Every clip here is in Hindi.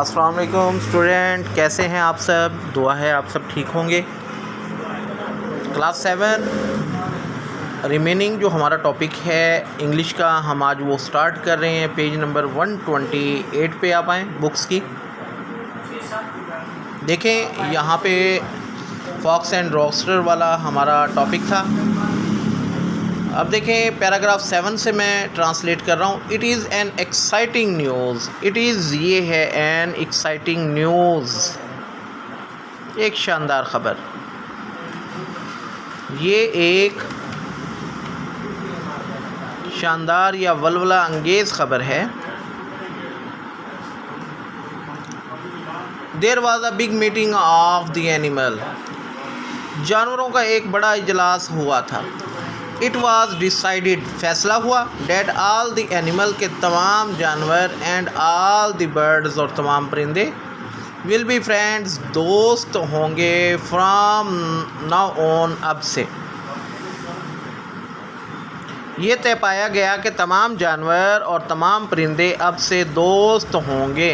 अस्सलाम वालेकुम स्टूडेंट, कैसे हैं आप सब। दुआ है आप सब ठीक होंगे। क्लास 7 रिमेनिंग जो हमारा टॉपिक है इंग्लिश का, हम आज वो स्टार्ट कर रहे हैं। पेज नंबर 128 पे आप आएँ बुक्स की। देखें यहाँ पे फॉक्स एंड रॉस्टर वाला हमारा टॉपिक था। अब देखें पैराग्राफ 7 से मैं ट्रांसलेट कर रहा हूँ। It is an exciting news. It is ये है एन एक्साइटिंग न्यूज़, एक शानदार ख़बर। ये एक शानदार या वल्वला अंगेज़ ख़बर है। There was a big meeting of the animal. जानवरों का एक बड़ा इजलास हुआ था। इट वॉज डिसाइडेड, फैसला हुआ, डेट ऑल द एनिमल के तमाम जानवर एंड ऑल द बर्ड्स और तमाम परिंदे विल बी फ्रेंड्स, दोस्त होंगे फ्रॉम नाउ ऑन, अब से। ये तय पाया गया कि तमाम जानवर और तमाम परिंदे अब से दोस्त होंगे।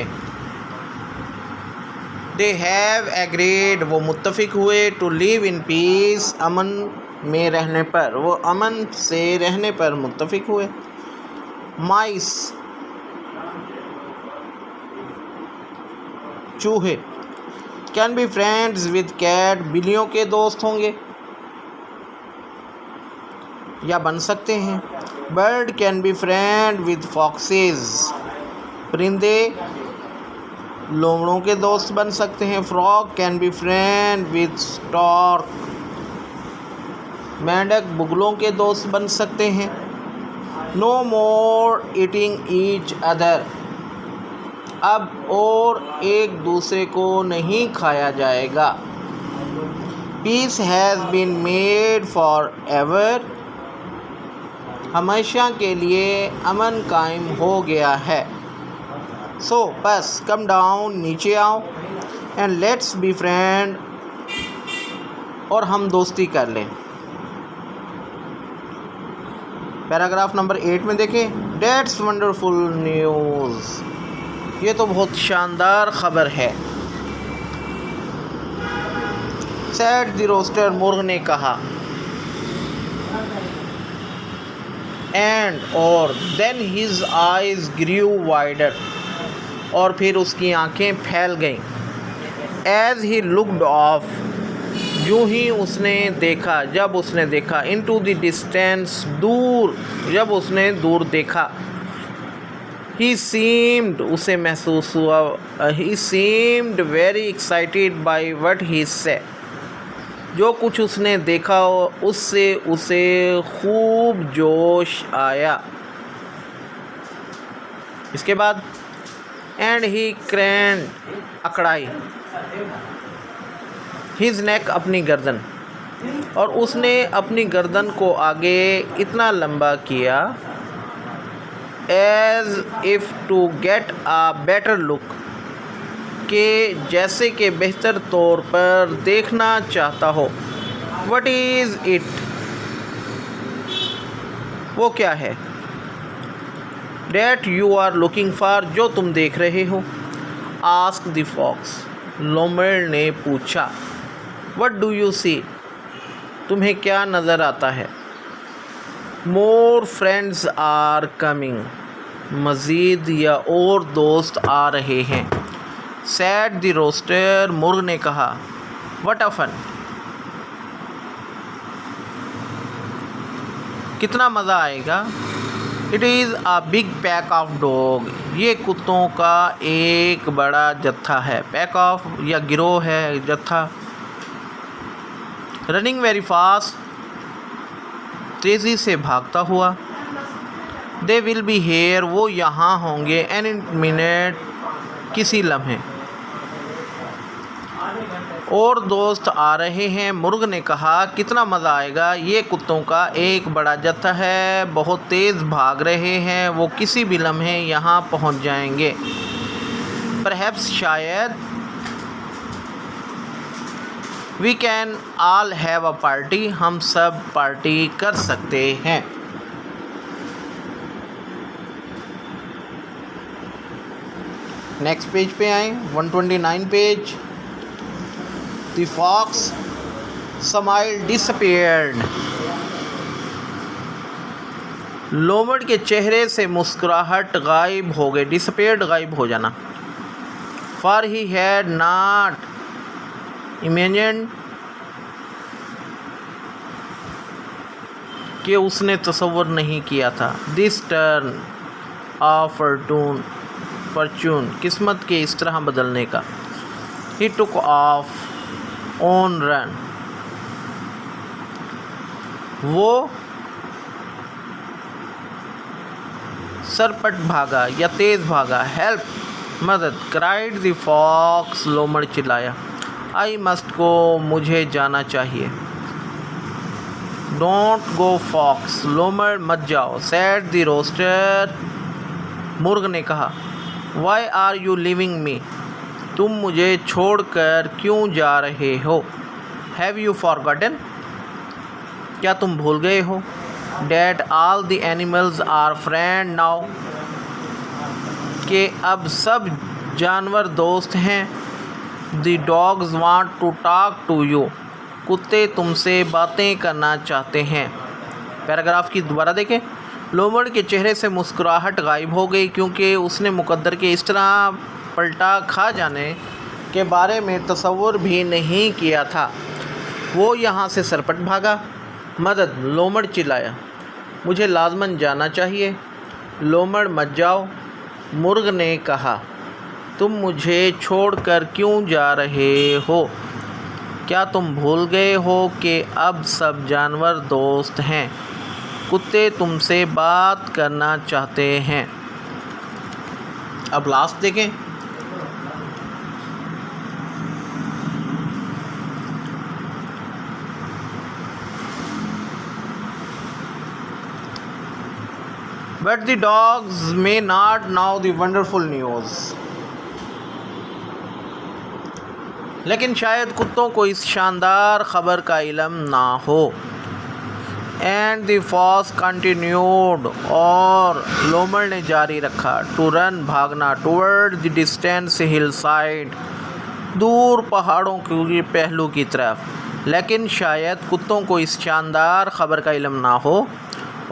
दे हैव एग्रीड, वो मुत्तफिक हुए, टू लिव इन पीस, अमन में रहने पर, वो अमन से रहने पर मुत्तफिक हुए। माइस, चूहे, can be friends with cat, बिल्लियों के दोस्त होंगे या बन सकते हैं। Bird can be friend with foxes, परिंदे लोमड़ों के दोस्त बन सकते हैं। Frog can be friend with stork, मेंढक बुगलों के दोस्त बन सकते हैं। No more eating each other, अब और एक दूसरे को नहीं खाया जाएगा। Peace has been made forever, हमेशा के लिए अमन कायम हो गया है। सो बस कम डाउन, नीचे आओ, एंड लेट्स बी फ्रेंड, और हम दोस्ती कर लें। पैराग्राफ नंबर 8 में देखें, डेट्स वंडरफुल न्यूज़, ये तो बहुत शानदार ख़बर है। सैड द रोस्टर, मुर्ग ने कहा। एंड और देन हिज आइज़ ग्रू वाइडर, और फिर उसकी आंखें फैल गईं। एज ही लुक्ड ऑफ, यूँ ही उसने देखा, जब उसने देखा। इनटू द डिस्टेंस, दूर, जब उसने दूर देखा। ही सीम्ड, उसे महसूस हुआ, he seemed very excited by what he say, जो कुछ उसने देखा उससे उसे खूब जोश आया। इसके बाद एंड ही क्रेंड, अकड़ाई, हिज नेक, अपनी गर्दन, और उसने अपनी गर्दन को आगे इतना लंबा किया, as if to get a better look, के जैसे कि बेहतर तौर पर देखना चाहता हो। वट इज़ इट, वो क्या है। That you are looking for, जो तुम देख रहे हो। आस्क द फॉक्स, लोमड़ ने पूछा। वट डू यू सी, तुम्हें क्या नज़र आता है। मोर फ्रेंड्स आर कमिंग, मज़ीद या और दोस्त आ रहे हैं। सैड द रोस्टर, मुर्ग ने कहा। वट अ फन, कितना मज़ा आएगा। It is a big pack of dog, ये कुत्तों का एक बड़ा जत्था है। पैक ऑफ या गिरोह है, जत्था। रनिंग वेरी फास्ट, तेज़ी से भागता हुआ। दे विल बी हेयर, वो यहाँ होंगे। एन मिनट, किसी लम्हे। और दोस्त आ रहे हैं। मुर्ग ने कहा, कितना मज़ा आएगा, ये कुत्तों का एक बड़ा जत्था है, बहुत तेज़ भाग रहे हैं, वो किसी भी लम्हे यहाँ पहुँच जाएंगे। परहैप्स, शायद। We can all have a party, हम सब पार्टी कर सकते हैं। नेक्स्ट पेज पे आए, 129 page. The fox smile disappeared. लोमड़ के चेहरे से मुस्कुराहट गायब हो गई। डिसअपीयर्ड गायब हो जाना। For he had not imagined कि उसने तसव्वुर नहीं किया था। दिस टर्न ऑफ फॉर्चून किस्मत के इस तरह बदलने का। ही टुक ऑफ ऑन रन वो सरपट भागा या तेज भागा। हेल्प मदद। क्राइड द फॉक्स लोमड़ चिल्लाया। आई मस्ट गो मुझे जाना चाहिए। डोंट गो फॉक्स लोमड़ मत जाओ। सैड द रोस्टर मुर्ग ने कहा। वाई आर यू लिविंग मी तुम मुझे छोड़कर क्यों जा रहे हो। हैव यू फॉरगॉटन क्या तुम भूल गए हो। That all the animals are friend now कि अब सब जानवर दोस्त हैं। The dogs want to talk to you कुत्ते तुमसे बातें करना चाहते हैं। पैराग्राफ की दोबारा देखें। लोमड़ के चेहरे से मुस्कुराहट गायब हो गई क्योंकि उसने मुकद्दर के इस तरह पलटा खा जाने के बारे में तसव्वुर भी नहीं किया था। वो यहाँ से सरपट भागा। मदद लोमड़ चिल्लाया। मुझे लाजमन जाना चाहिए। लोमड़ मत जाओ मुर्ग ने कहा। तुम मुझे छोड़कर क्यों जा रहे हो। क्या तुम भूल गए हो कि अब सब जानवर दोस्त हैं। कुत्ते तुमसे बात करना चाहते हैं। अब लास्ट देखें। But the dogs may not know the wonderful news. लेकिन शायद कुत्तों को इस शानदार खबर का इल्म ना हो। And the fox continued और लोमड़ ने जारी रखा। To run भागना toward the distant hillside दूर पहाड़ों के पहलू की तरफ। लेकिन शायद कुत्तों को इस शानदार खबर का इल्म ना हो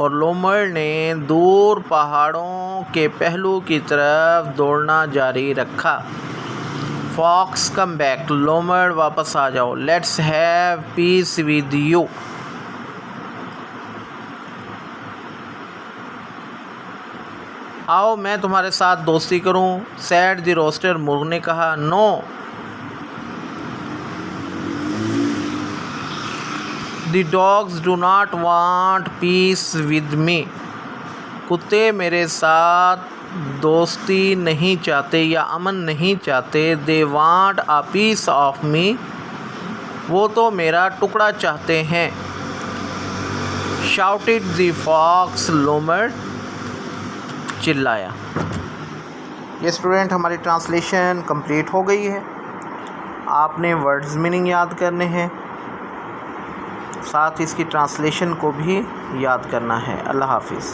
और लोमड़ ने दूर पहाड़ों के पहलू की तरफ दौड़ना जारी रखा। फॉक्स कम बैक लोमड़ वापस आ जाओ। Let's have peace with you आओ मैं तुम्हारे साथ दोस्ती करूं। सैड द रोस्टर मुर्ग ने कहा। No The dogs do not want peace with me. कुत्ते मेरे साथ दोस्ती नहीं चाहते या अमन नहीं चाहते। They want a piece of me. वो तो मेरा टुकड़ा चाहते हैं। Shouted the fox लोमड़ चिल्लाया। ये स्टूडेंट हमारी ट्रांसलेशन कंप्लीट हो गई है। आपने वर्ड्स मीनिंग याद करने हैं, साथ इसकी ट्रांसलेशन को भी याद करना है। अल्लाह हाफिज़।